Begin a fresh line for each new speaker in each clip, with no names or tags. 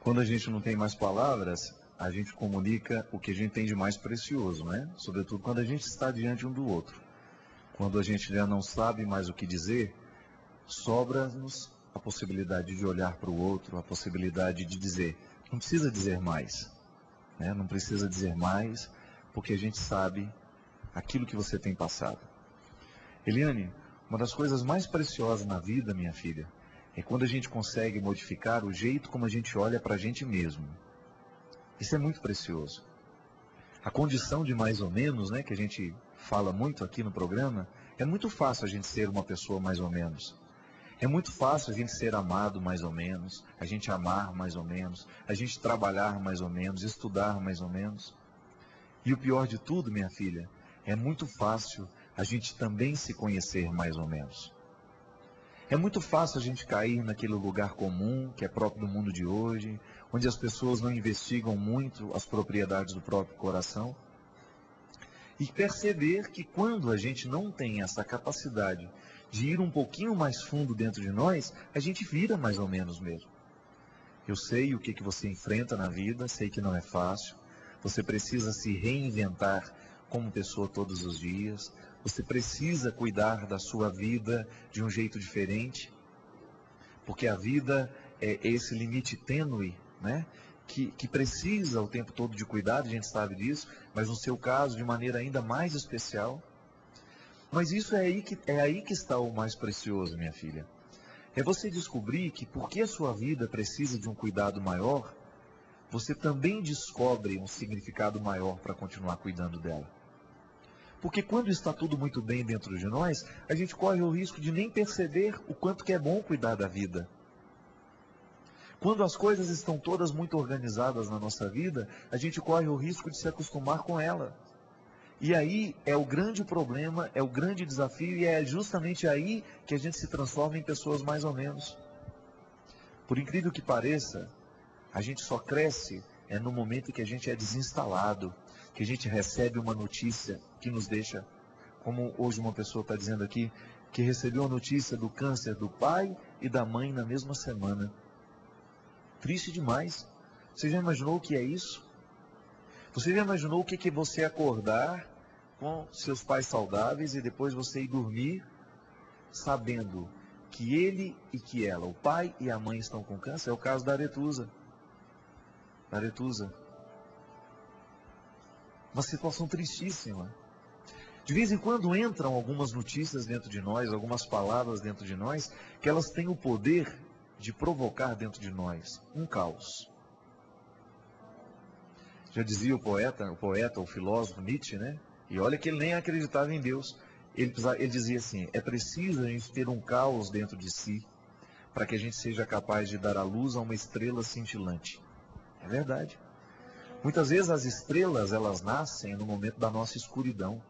Quando a gente não tem mais palavras, a gente comunica o que a gente tem de mais precioso, né? Sobretudo quando a gente está diante um do outro. Quando a gente já não sabe mais o que dizer, sobra-nos a possibilidade de olhar para o outro, a possibilidade de dizer. Não precisa dizer mais, né? Não precisa dizer mais, porque a gente sabe aquilo que você tem passado. Eliane, uma das coisas mais preciosas na vida, minha filha, é quando a gente consegue modificar o jeito como a gente olha para a gente mesmo. Isso é muito precioso. A condição de mais ou menos, né, que a gente fala muito aqui no programa, é muito fácil a gente ser uma pessoa mais ou menos. É muito fácil a gente ser amado mais ou menos, a gente amar mais ou menos, a gente trabalhar mais ou menos, estudar mais ou menos. E o pior de tudo, minha filha, é muito fácil a gente também se conhecer mais ou menos. É muito fácil a gente cair naquele lugar comum, que é próprio do mundo de hoje, onde as pessoas não investigam muito as propriedades do próprio coração. E perceber que quando a gente não tem essa capacidade de ir um pouquinho mais fundo dentro de nós, a gente vira mais ou menos mesmo. Eu sei o que você enfrenta na vida, sei que não é fácil. Você precisa se reinventar como pessoa todos os dias. Você precisa cuidar da sua vida de um jeito diferente. Porque a vida é esse limite tênue, né? Que precisa o tempo todo de cuidado, a gente sabe disso, mas no seu caso de maneira ainda mais especial. Mas isso é aí que está o mais precioso, minha filha. É você descobrir que porque a sua vida precisa de um cuidado maior, você também descobre um significado maior para continuar cuidando dela. Porque quando está tudo muito bem dentro de nós, a gente corre o risco de nem perceber o quanto que é bom cuidar da vida. Quando as coisas estão todas muito organizadas na nossa vida, a gente corre o risco de se acostumar com ela. E aí é o grande problema, é o grande desafio, e é justamente aí que a gente se transforma em pessoas mais ou menos. Por incrível que pareça, a gente só cresce no momento que a gente é desinstalado, que a gente recebe uma notícia que nos deixa, como hoje uma pessoa está dizendo aqui, que recebeu a notícia do câncer do pai e da mãe na mesma semana. Triste demais. Você já imaginou o que é isso? Você já imaginou o que é você acordar com seus pais saudáveis e depois você ir dormir sabendo que ele e que ela, o pai e a mãe, estão com câncer? É o caso da Aretusa. Uma situação tristíssima. De vez em quando entram algumas notícias dentro de nós, algumas palavras dentro de nós, que elas têm o poder de provocar dentro de nós um caos. Já dizia o poeta, o filósofo Nietzsche, né? E olha que ele nem acreditava em Deus. Ele dizia assim: é preciso a gente ter um caos dentro de si para que a gente seja capaz de dar a luz a uma estrela cintilante. É verdade. Muitas vezes as estrelas, elas nascem no momento da nossa escuridão.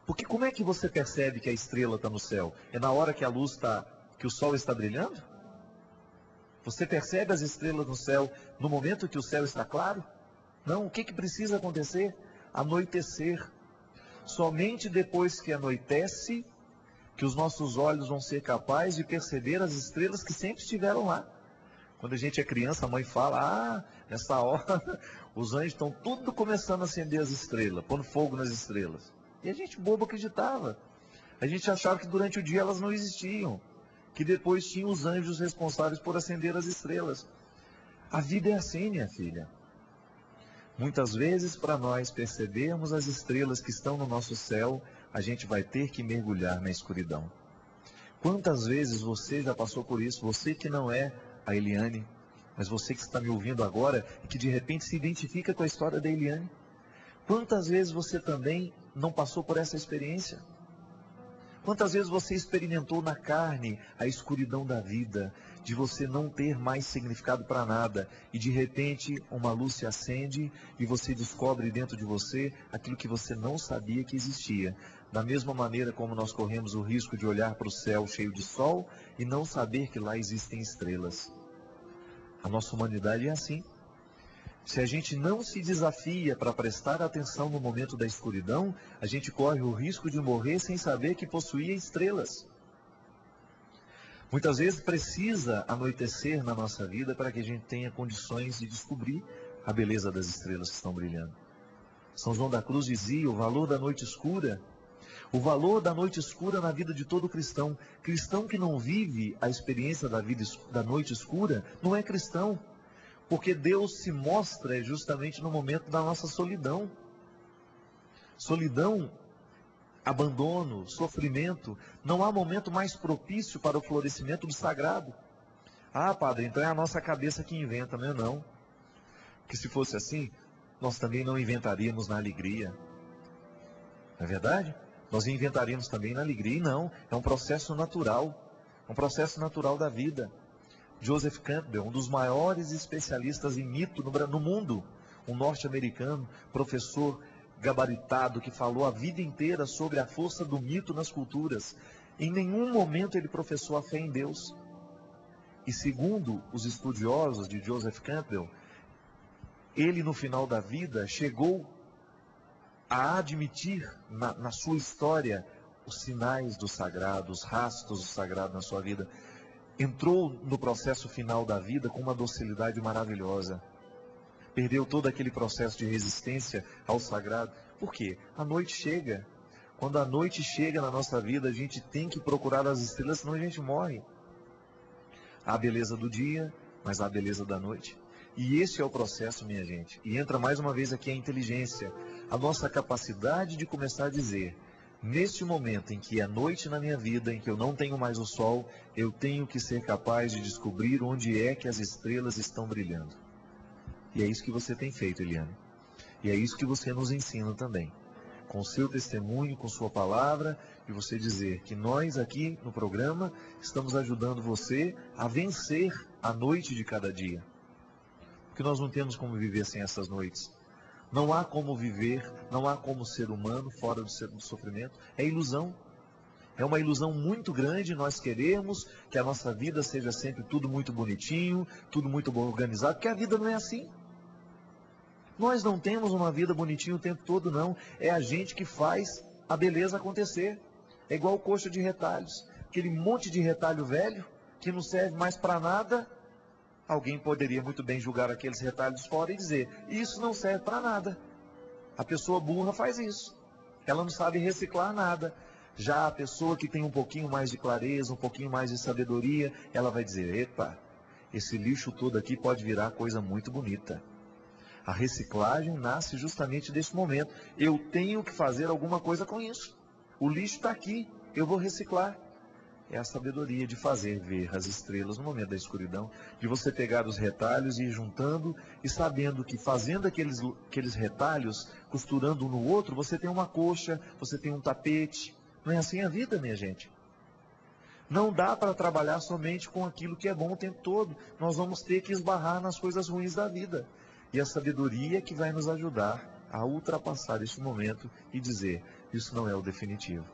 Porque como é que você percebe que a estrela está no céu? É na hora que a luz está, que o sol está brilhando? Você percebe as estrelas no céu no momento que o céu está claro? Não, o que precisa acontecer? Anoitecer. Somente depois que anoitece, que os nossos olhos vão ser capazes de perceber as estrelas que sempre estiveram lá. Quando a gente é criança, a mãe fala: nessa hora os anjos estão tudo começando a acender as estrelas, pondo fogo nas estrelas. E a gente bobo acreditava. A gente achava que durante o dia elas não existiam, que depois tinham os anjos responsáveis por acender as estrelas. A vida é assim, minha filha. Muitas vezes, para nós percebermos as estrelas que estão no nosso céu, a gente vai ter que mergulhar na escuridão. Quantas vezes você já passou por isso? Você que não é a Eliane, mas você que está me ouvindo agora e que de repente se identifica com a história da Eliane. Quantas vezes você também não passou por essa experiência? Quantas vezes você experimentou na carne a escuridão da vida, de você não ter mais significado para nada, e de repente uma luz se acende e você descobre dentro de você aquilo que você não sabia que existia. Da mesma maneira como nós corremos o risco de olhar para o céu cheio de sol e não saber que lá existem estrelas. A nossa humanidade é assim. Se a gente não se desafia para prestar atenção no momento da escuridão, a gente corre o risco de morrer sem saber que possuía estrelas. Muitas vezes precisa anoitecer na nossa vida para que a gente tenha condições de descobrir a beleza das estrelas que estão brilhando. São João da Cruz dizia: o valor da noite escura, o valor da noite escura na vida de todo cristão. Cristão que não vive a experiência da noite escura não é cristão, porque Deus se mostra justamente no momento da nossa solidão. Solidão, abandono, sofrimento. Não há momento mais propício para o florescimento do sagrado. Ah, padre, então é a nossa cabeça que inventa, não é não? Porque se fosse assim, nós também não inventaríamos na alegria. Não é verdade? Nós inventaríamos também na alegria. E não, é um processo natural. É um processo natural da vida. Joseph Campbell, um dos maiores especialistas em mito no mundo, um norte-americano, professor gabaritado, que falou a vida inteira sobre a força do mito nas culturas. Em nenhum momento ele professou a fé em Deus. E segundo os estudiosos de Joseph Campbell, ele no final da vida chegou a admitir na sua história os sinais do sagrado, os rastros do sagrado na sua vida. Entrou no processo final da vida com uma docilidade maravilhosa. Perdeu todo aquele processo de resistência ao sagrado. Por quê? A noite chega. Quando a noite chega na nossa vida, a gente tem que procurar as estrelas, senão a gente morre. Há a beleza do dia, mas há a beleza da noite. E esse é o processo, minha gente. E entra mais uma vez aqui a inteligência. A nossa capacidade de começar a dizer: neste momento em que é noite na minha vida, em que eu não tenho mais o sol, eu tenho que ser capaz de descobrir onde é que as estrelas estão brilhando. E é isso que você tem feito, Eliane. E é isso que você nos ensina também. Com o seu testemunho, com sua palavra, e você dizer que nós aqui no programa estamos ajudando você a vencer a noite de cada dia. Porque nós não temos como viver sem essas noites. Não há como viver, não há como ser humano fora do sofrimento. É ilusão. É uma ilusão muito grande nós queremos que a nossa vida seja sempre tudo muito bonitinho, tudo muito bom organizado, porque a vida não é assim. Nós não temos uma vida bonitinha o tempo todo, não. É a gente que faz a beleza acontecer. É igual coxa de retalhos. Aquele monte de retalho velho, que não serve mais para nada. Alguém poderia muito bem julgar aqueles retalhos fora e dizer: isso não serve para nada. A pessoa burra faz isso. Ela não sabe reciclar nada. Já a pessoa que tem um pouquinho mais de clareza, um pouquinho mais de sabedoria, ela vai dizer: epa, esse lixo todo aqui pode virar coisa muito bonita. A reciclagem nasce justamente desse momento. Eu tenho que fazer alguma coisa com isso. O lixo está aqui, eu vou reciclar. É a sabedoria de fazer ver as estrelas no momento da escuridão, de você pegar os retalhos e ir juntando, e sabendo que fazendo aqueles retalhos, costurando um no outro, você tem uma coxa, você tem um tapete. Não é assim a vida, minha gente? Não dá para trabalhar somente com aquilo que é bom o tempo todo. Nós vamos ter que esbarrar nas coisas ruins da vida. E a sabedoria que vai nos ajudar a ultrapassar esse momento e dizer: isso não é o definitivo.